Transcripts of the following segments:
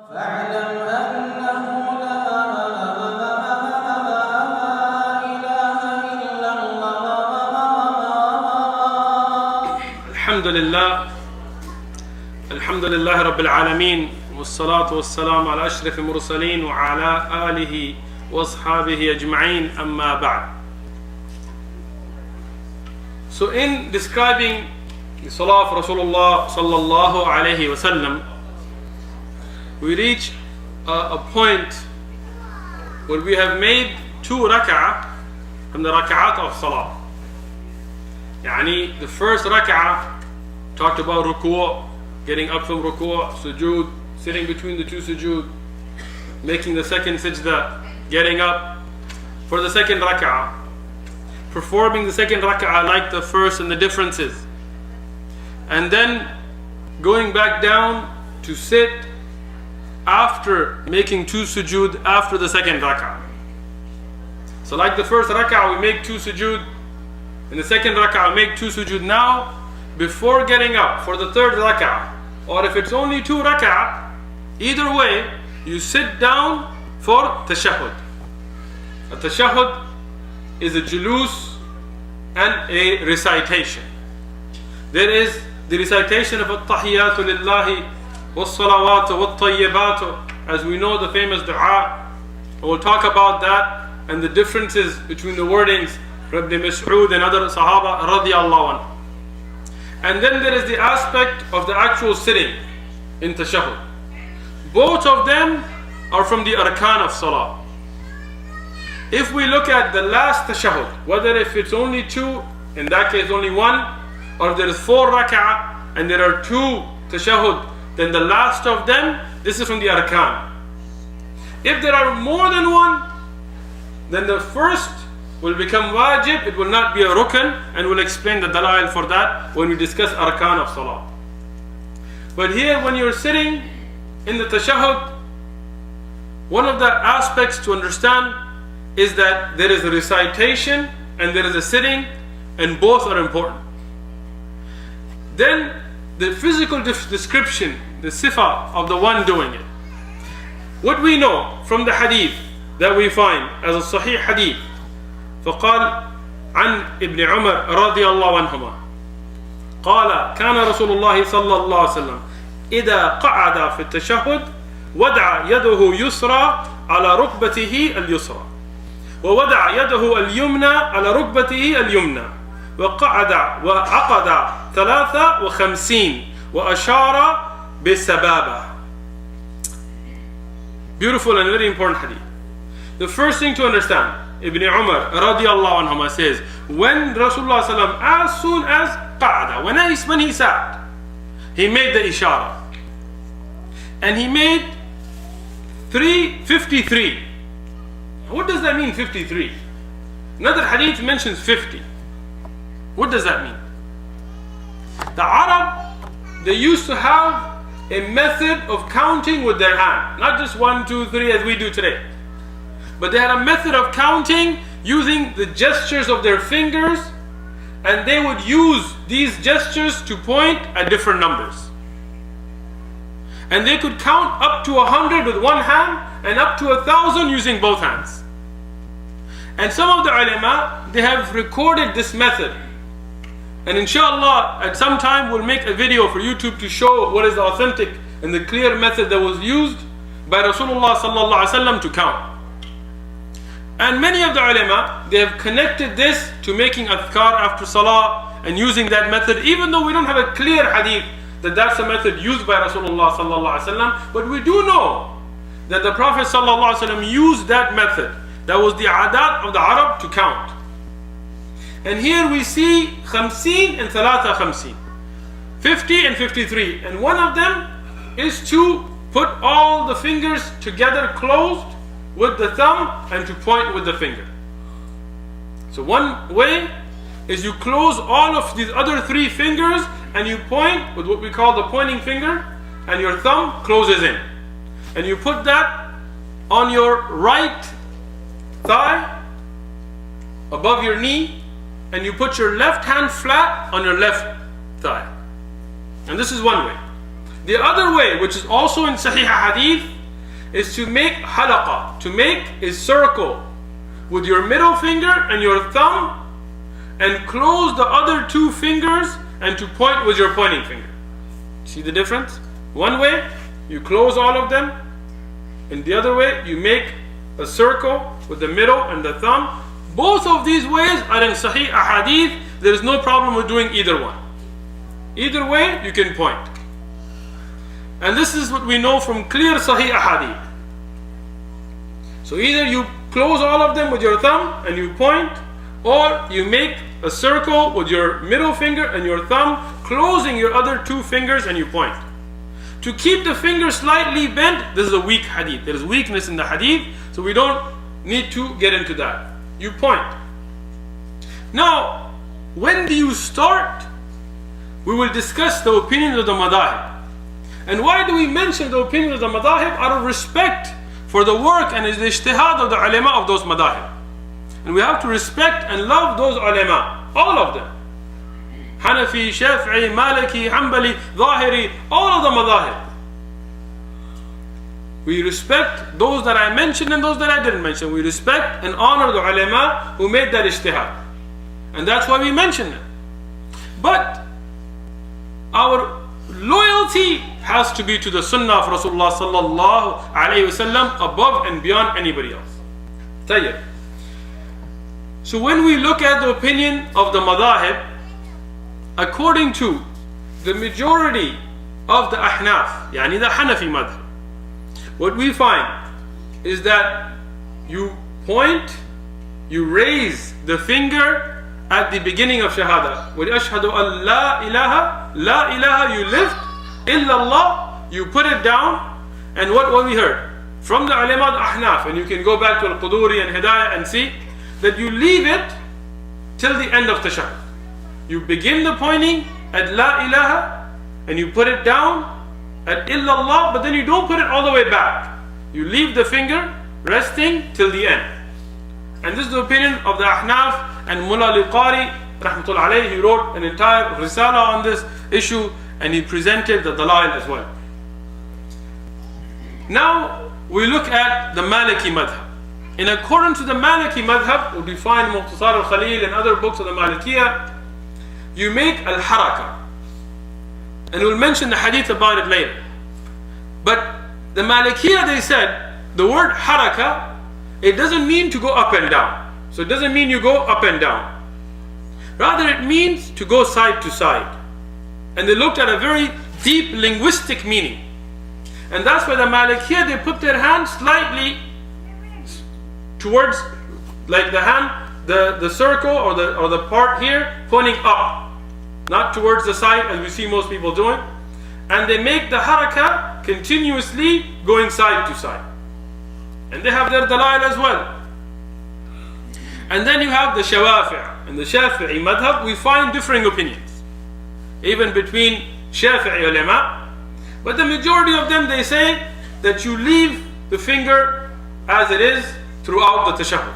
فاعلم أنه لا إله إلا الله. الحمد لله رب العالمين والصلاة والسلام على أشرف المرسلين وعلى آله وأصحابه أجمعين أما بعد. So in describing the Salah of Rasulullah sallallahu alayhi wasallam, we reach a point where we have made 2 rak'ah from the rak'at of Salah. Yani the first rak'ah talked about ruku', getting up from ruku', sujood, sitting between the 2 sujood, making the second sajda, getting up for the second rak'ah, performing the second rak'ah like the first and the differences, and then going back down to sit after making 2 sujood after the second rak'ah. So like the first rak'ah we make 2 sujood, in the second rak'ah we make 2 sujood. Now before getting up for the third rak'ah, or if it's only 2 rak'ah, either way you sit down for tashahhud. A tashahhud is a julus and a recitation. There is the recitation of at-tahiyyatu lillahi was-salawatu wat-tayyibatu, as we know the famous dua. We'll talk about that and the differences between the wordings, Ibn Mas'ud and other Sahaba radiyallahu anhu. And then there is the aspect of the actual sitting in tashahhud. Both of them are from the arkan of salah. If we look at the last tashahhud, whether if it's only 2, in that case only 1, or if there is 4 rak'ah and there are 2 tashahhud, then the last of them, this is from the arkan. If there are more than 1, then the first will become wajib, it will not be a rukn, and we'll explain the dalail for that when we discuss arkan of salah. But here when you're sitting in the tashahhud, one of the aspects to understand is that there is a recitation and there is a sitting, and both are important. Then the physical description, the sifa of the one doing it. What we know from the hadith that we find as a sahih hadith, فقال عن ابن عمر رضي الله عنهما قال كان رسول الله صلى الله عليه وسلم إذا قعد في التشهد وضع يده يسرى على ركبته اليسرى ووضع يده اليمنى على ركبته اليمنى وقعد وعقد 53 وأشار بالسبابة. Beautiful and very important hadith. The first thing to understand, Ibn Umar radiallahu anhuma says, when Rasulullah sallam, as soon as qa'ada, when he sat, he made the ishara, and he made 53. What does that mean, 53? Another hadith mentions 50. What does that mean? The Arab, they used to have a method of counting with their hand, not just 1, 2, 3 as we do today. But they had a method of counting using the gestures of their fingers, and they would use these gestures to point at different numbers. And they could count up to 100 with one hand and up to 1,000 using both hands. And some of the ulama, they have recorded this method. And inshallah, at some time we'll make a video for YouTube to show what is the authentic and the clear method that was used by Rasulullah sallallahu alaihi wasallam to count. And many of the ulama, they have connected this to making adhkar after salah and using that method, even though we don't have a clear hadith that that's a method used by Rasulullah sallallahu alaihi wasallam. But we do know that the Prophet sallallahu alaihi wasallam used that method. That was the adat of the Arab to count. And here we see 50 and 53, 50 and 53. And one of them is to put all the fingers together closed with the thumb and to point with the finger. So one way is you close all of these other 3 fingers and you point with what we call the pointing finger, and your thumb closes in. And you put that on your right thigh above your knee, and you put your left hand flat on your left thigh. And this is one way. The other way, which is also in Sahih Hadith, is to make halaqa. To make a circle with your middle finger and your thumb, and close the other two fingers and to point with your pointing finger. See the difference? One way, you close all of them. In the other way, you make a circle with the middle and the thumb. Both of these ways are in Sahih Ahadith. There is no problem with doing either one. Either way, you can point. And this is what we know from clear Sahih Ahadith. So either you close all of them with your thumb and you point, or you make a circle with your middle finger and your thumb, closing your other two fingers and you point. To keep the finger slightly bent, this is a weak hadith. There is weakness in the hadith, so we don't need to get into that. You point. Now, when do you start? We will discuss the opinions of the madahib. And why do we mention the opinions of the madahib? Out of respect for the work and the ijtihad of the ulama of those madahib. And we have to respect and love those ulama, all of them. Hanafi, Shafi'i, Maliki, Hanbali, Zahiri, all of the madahib. We respect those that I mentioned and those that I didn't mention. We respect and honor the ulama who made that ijtihad. And that's why we mention it. But our loyalty has to be to the sunnah of Rasulullah sallallahu alayhi wasallam above and beyond anybody else. Tayyib. So when we look at the opinion of the madahib, according to the majority of the ahnaf, yani the Hanafi madhab, what we find is that you point, you raise the finger at the beginning of shahada. وَلِأَشْهَدُ أَن لَا إِلَهَ لَا إِلَهَ, you lift, illallah, you put it down. And what we heard from the ulama al-ahnaf, and you can go back to al-Quduri and Hidayah and see that you leave it till the end of tashahhud. You begin the pointing at la ilaha and you put it down at illallah, but then you don't put it all the way back. You leave the finger resting till the end. And this is the opinion of the Ahnaf, and Mullah Liqari rahmatullah alayhi, he wrote an entire risala on this issue and he presented the dalail as well. Now we look at the Maliki madhab. In accordance to the Maliki madhab, what we find in Mukhtasar al-Khalil and other books of the Malikiyah, you make al-haraka. And we'll mention the hadith about it later. But the Malikiyah, they said, the word haraka, it doesn't mean to go up and down. So it doesn't mean you go up and down. Rather it means to go side to side. And they looked at a very deep linguistic meaning. And that's why the Malikiyah, they put their hand slightly towards, like the hand, the circle or the part here pointing up, not towards the side as we see most people doing. And they make the haraka continuously going side to side. And they have their dalail as well. And then you have the Shawafi'. In the Shafi'i madhab, we find differing opinions, even between Shafi'i ulama. But the majority of them, they say that you leave the finger as it is throughout the tashahhud.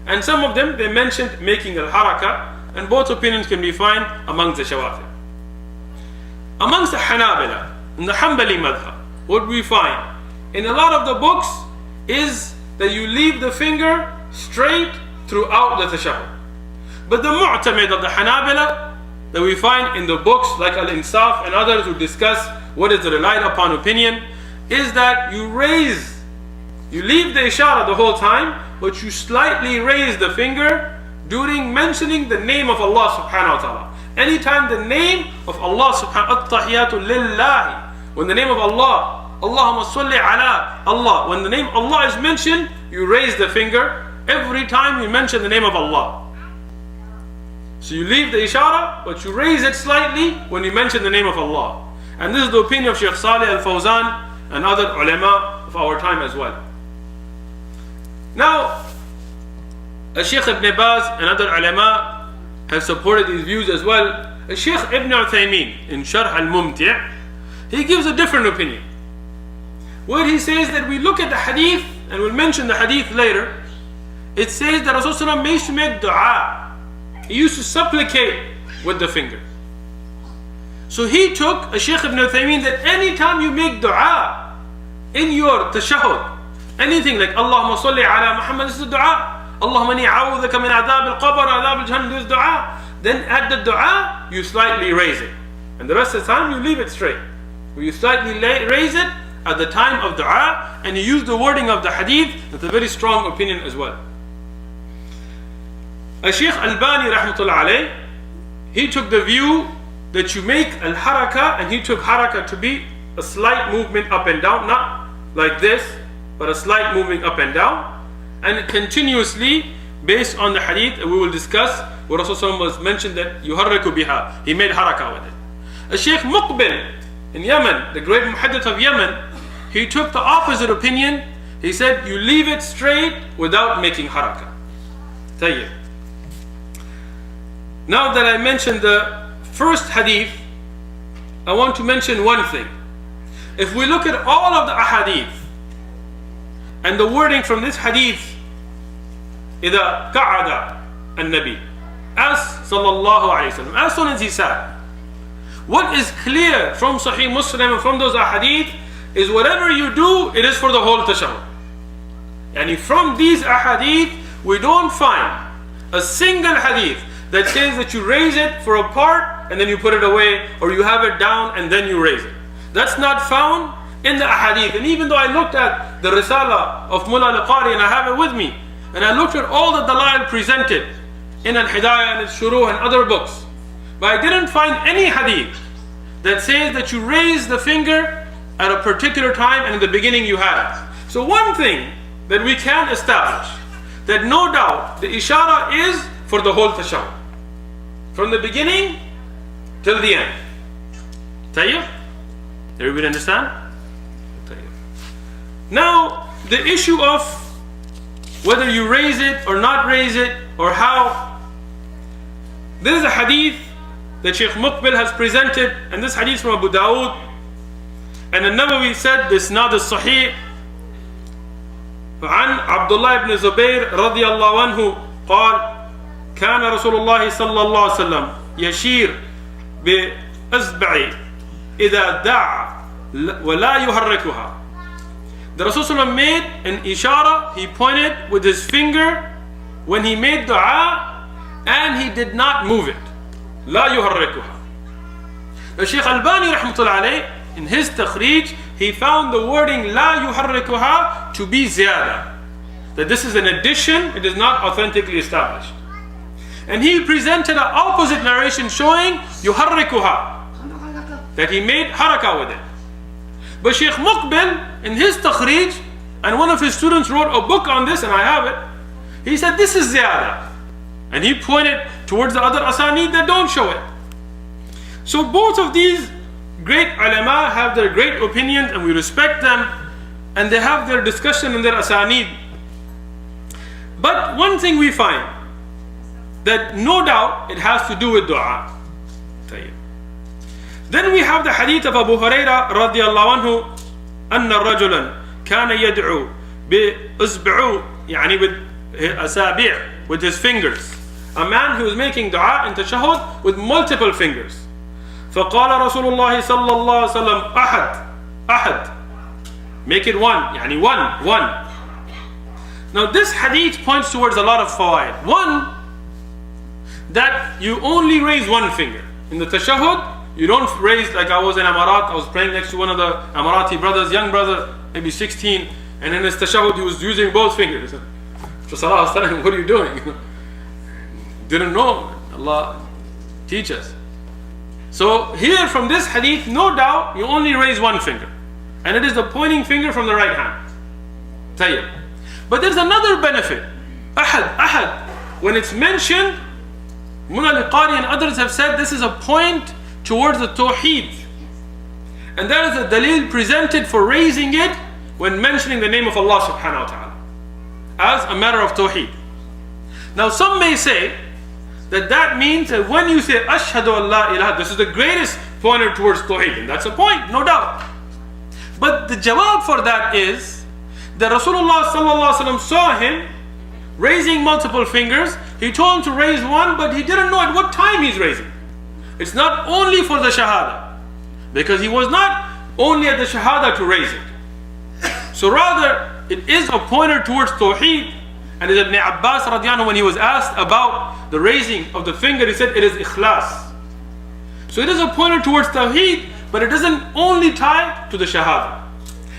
And some of them, they mentioned making al-haraka, and both opinions can be found amongst the Shawafi'. Amongst the Hanabila, in the Hanbali madhab, what we find in a lot of the books is that you leave the finger straight throughout the tashahhud. But the mu'tamid of the Hanabila that we find in the books like Al-Insaf and others who discuss what is the relied upon opinion is that you leave the ishara the whole time, but you slightly raise the finger during mentioning the name of Allah subhanahu wa ta'ala. Anytime the name of Allah subhanahu wa ta'ala, at-tahiyatu lillahi, when the name of Allah, Allahumma salli ala Allah, when the name Allah is mentioned, you raise the finger every time you mention the name of Allah. So you leave the ishara, but you raise it slightly when you mention the name of Allah. And this is the opinion of Shaykh Salih al-Fawzan and other ulama of our time as well. Now, Shaykh Ibn Baz and other ulama have supported these views as well. Shaykh Ibn Uthaymeen in Sharh al-Umdah, he gives a different opinion, where he says that we look at the hadith, and we'll mention the hadith later. It says that Rasulullah used to make dua. He used to supplicate with the finger. So he took a Shaykh Ibn Uthaymeen that anytime you make dua, in your tashahhud, anything like Allahumma salli ala Muhammad, this is a dua. Allahumma inni a'udhuka min adhab al-qabr, adhab al-jahannam, this is dua. Then at the dua, you slightly raise it. And the rest of the time, you leave it straight. You slightly raise it at the time of dua, and you use the wording of the hadith. That's a very strong opinion as well. Shaykh Albani rahmatullah alayh, he took the view that you make al-haraka, and he took haraka to be a slight movement up and down, not like this, but a slight moving up and down, and continuously based on the hadith we will discuss where Rasulullah was mentioned that yuharriku biha, he made haraka with it. Shaykh Muqbil in Yemen, the great muhaddith of Yemen, he took the opposite opinion. He said you leave it straight without making haraka. Tayyib. Now that I mentioned the first hadith, I want to mention one thing. If we look at all of the ahadith and the wording from this hadith, إذا قعد النبي, as sallallahu alayhi wasallam, as soon as he sat, what is clear from Sahih Muslim and from those ahadith is whatever you do, it is for the whole tashahhud. And from these ahadith, we don't find a single hadith that says that you raise it for a part and then you put it away, or you have it down and then you raise it. That's not found in the ahadith. And even though I looked at the Risala of Mullah al-Qari, and I have it with me, and I looked at all the dalail presented in al-Hidayah and al-Shuruh and other books, but I didn't find any hadith that says that you raise the finger at a particular time and in the beginning you had it. So one thing that we can establish, that no doubt the ishara is for the whole tashahhud, from the beginning till the end. Tayyib? Everybody understand? Tayyib. Now the issue of whether you raise it or not raise it, or how, there is a hadith that Shaykh Muqbil has presented, and this hadith from Abu Dawood, and An-Nawawi said this not is sahih. عن عبد الله بن زبير رضي الله عنه قال كان رسول الله صلى الله عليه وسلم يشير بإصبعه إذا دعا ولا يحركها. The Rasulullah made an ishara, he pointed with his finger when he made dua, and he did not move it. لا يحركها. The Shaykh Albani rahmatullah alayh, in his takhrij, he found the wording لا يحركها to be ziyada, that this is an addition, it is not authentically established. And he presented an opposite narration showing يحركها, that he made haraka with it. But Shaykh Muqbil in his takhrij, and one of his students wrote a book on this, and I have it, he said this is ziyada, and he pointed towards the other asanid that don't show it. So both of these great ulama have their great opinions, and we respect them, and they have their discussion in their asanid. But one thing we find, that no doubt it has to do with dua. Then we have the hadith of Abu Hurairah radiallahu anhu, أن رجلا كان يدعو بإصبعه, يعني with أصابع, with his fingers. A man who was making dua in tashahhud with multiple fingers. فقال رسول الله صلى الله عليه وسلم أحد, make it one, يعني one. Now this hadith points towards a lot of fawaid. One, that you only raise one finger in the tashahhud. You don't raise, like I was in Amarat, I was praying next to one of the Amarati brothers, young brother, maybe 16, and in his tashahhud he was using both fingers. So Salah was telling him, what are you doing? Didn't know. Allah teach us. So here from this hadith, no doubt you only raise one finger, and it is the pointing finger from the right hand. Tayyib. But there's another benefit. Ahad. When it's mentioned, Mullah al-Qari and others have said this is a point towards the tawheed, and that is a dalil presented for raising it when mentioning the name of Allah subhanahu wa ta'ala as a matter of tawheed. Now some may say that means that when you say ashhadu an la ilaha, this is the greatest pointer towards tawheed, and that's a point, no doubt. But the jawab for that is that Rasulullah sallallahu alaihi wasallam saw him raising multiple fingers. He told him to raise one, but he didn't know at what time he's raising. It's not only for the shahada, because he was not only at the shahada to raise it. So rather, it is a pointer towards Tawheed. And Ibn Abbas radiallahu anhu, when he was asked about the raising of the finger, he said it is ikhlas. So it is a pointer towards Tawheed, but it doesn't only tie to the Shahada.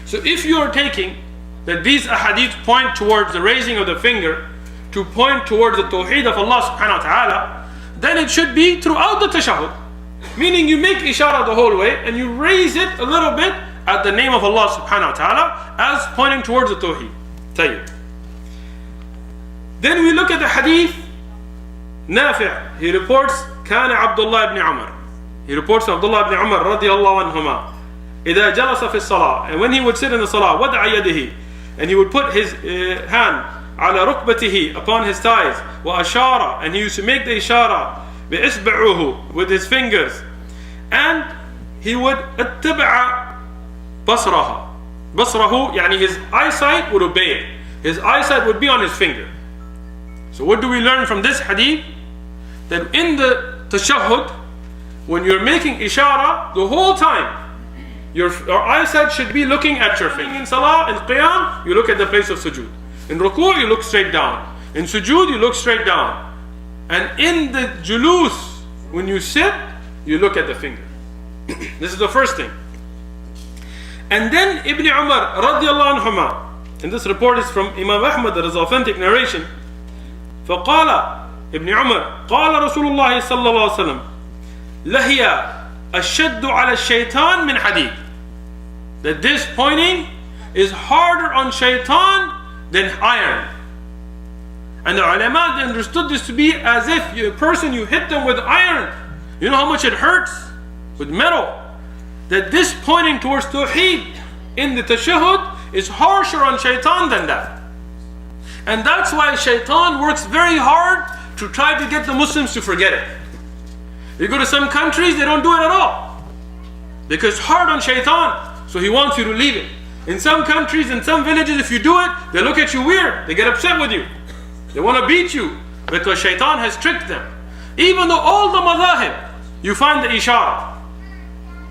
So if you are taking that these ahadith point towards the raising of the finger to point towards the Tawheed of Allah subhanahu wa ta'ala, then it should be throughout the tashahhud. Meaning you make ishara the whole way and you raise it a little bit at the name of Allah subhanahu wa ta'ala as pointing towards the Tawheed. Tayyib. Then we look at the hadith. Nafi' he reports كان عبد الله ibn Umar. He reports Abdullah ibn Umar radiallahu anhuma إذا جلس في الصلاة, and when he would sit in the salah, وضع يده, and he would put his hand على ركبته, upon his thighs, وأشار, and he used to make the ishara بإصبعه, with his fingers, and he would اتبع بصره. بصره يعني his eyesight would obey it. His eyesight would be on his finger. So what do we learn from this hadith? That in the tashahhud, when you're making ishara, the whole time your eyesight should be looking at your finger. In salah, in qiyam, you look at the place of sujood. In ruku', you look straight down. In sujood, you look straight down. And in the julus, when you sit, you look at the finger. This is the first thing. And then Ibn Umar radiallahu anhuma, and this report is from Imam Ahmad, there is authentic narration. فقال ابن عمر قال رسول الله صلى الله عليه وسلم لهي أشد على الشيطان من حديد. That this pointing is harder on shaitan than iron. And the ulama understood this to be as if a person, you hit them with iron. You know how much it hurts with metal. That this pointing towards Tawheed in the tashahhud is harsher on shaitan than that. And that's why shaitan works very hard to try to get the Muslims to forget it. You go to some countries, they don't do it at all, because it's hard on shaitan, so he wants you to leave it. In some countries, in some villages, if you do it, they look at you weird, they get upset with you, they want to beat you, because shaitan has tricked them. Even though all the madhahib, you find the ishara.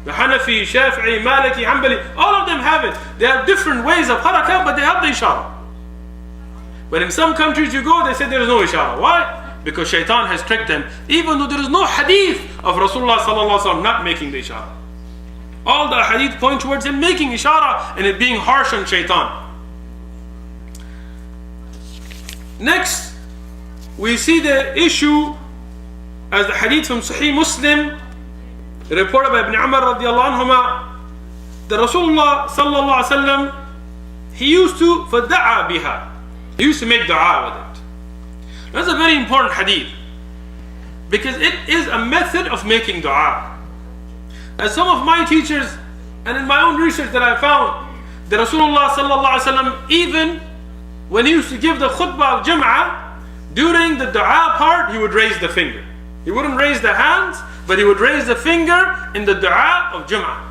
The Hanafi, Shafi'i, Maliki, Hanbali, all of them have it. They have different ways of harakah, but they have the ishara. But in some countries you go, they say there is no ishara. Why? Because shaitan has tricked them, even though there is no hadith of Rasulullah sallallahu alaihi wasallam not making the ishara. All the hadith point towards him making ishara and it being harsh on shaitan. Next, we see the issue as the hadith from Sahih Muslim, reported by Ibn Umar radiallahu anhuma, that Rasulullah sallallahu alaihi wasallam, he used to fada'a biha. He used to make dua with it. That's a very important hadith, because it is a method of making dua. As some of my teachers, and in my own research that I found, that Rasulullah sallallahu alaihi wasallam, even when he used to give the khutbah of Jum'ah, during the dua part, he would raise the finger. He wouldn't raise the hands, but he would raise the finger in the dua of Jum'ah.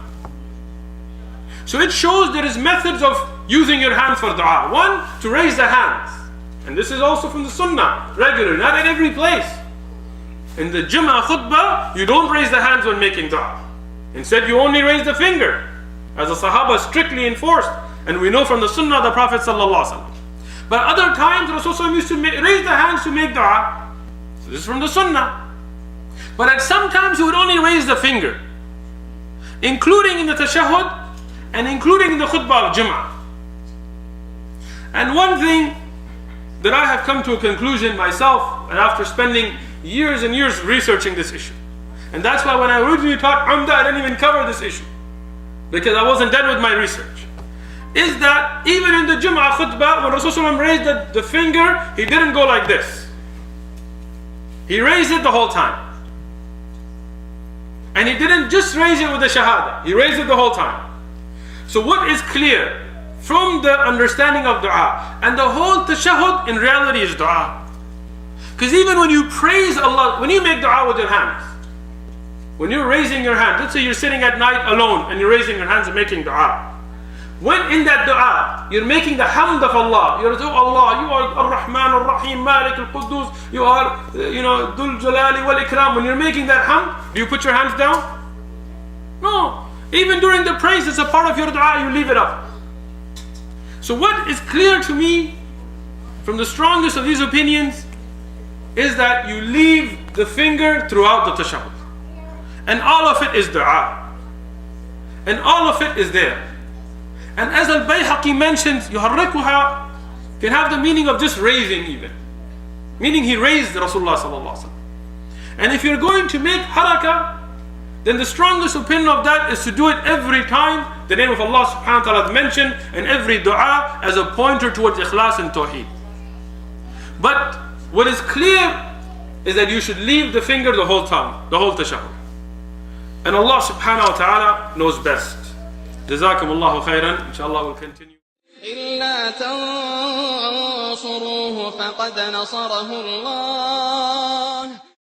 So it shows there is methods of using your hands for dua. One, to raise the hands. And this is also from the sunnah, regular, not at every place. In the Jum'ah khutbah, you don't raise the hands when making dua. Instead, you only raise the finger, as the Sahaba strictly enforced. And we know from the sunnah of the Prophet sallallahu alaihi wasallam. But other times, Rasulullah used to raise the hands to make dua. So this is from the sunnah. But at some times, he would only raise the finger, including in the tashahhud, and including in the khutbah of Jum'ah. And one thing that I have come to a conclusion myself, and after spending years and years researching this issue, and that's why when I originally taught Umdah, I didn't even cover this issue, because I wasn't done with my research, is that even in the Jum'ah khutbah, when Rasulullah raised the finger, he didn't go like this. He raised it the whole time. And he didn't just raise it with the shahada, he raised it the whole time. So what is clear from the understanding of dua, and the whole tashahhud in reality is dua. Because even when you praise Allah, when you make dua with your hands, when you're raising your hands, let's say you're sitting at night alone and you're raising your hands and making dua. When in that dua, you're making the hamd of Allah. You're saying, oh Allah, you are Ar-Rahman, Ar-Rahim, Malik, Al-Quddus, you are, Dhul Jalali wal Ikram. When you're making that hamd, do you put your hands down? No. Even during the praise, it's a part of your dua, you leave it up. So what is clear to me from the strongest of these opinions is that you leave the finger throughout the tashahhud. And all of it is dua. And all of it is there. And as al-Bayhaqi mentions, yuharrikuha can have the meaning of just raising even. Meaning he raised Rasulullah sallallahu alaihi wasallam. And if you're going to make harakah, then the strongest opinion of that is to do it every time the name of Allah subhanahu wa ta'ala is mentioned, and every dua as a pointer towards ikhlas and tawheed. But what is clear is that you should leave the finger the whole time, the whole tashahhud. And Allah subhanahu wa ta'ala knows best. Jazakumullahu khairan. Inshallah we'll continue. إلا تنصروه فقد نصره الله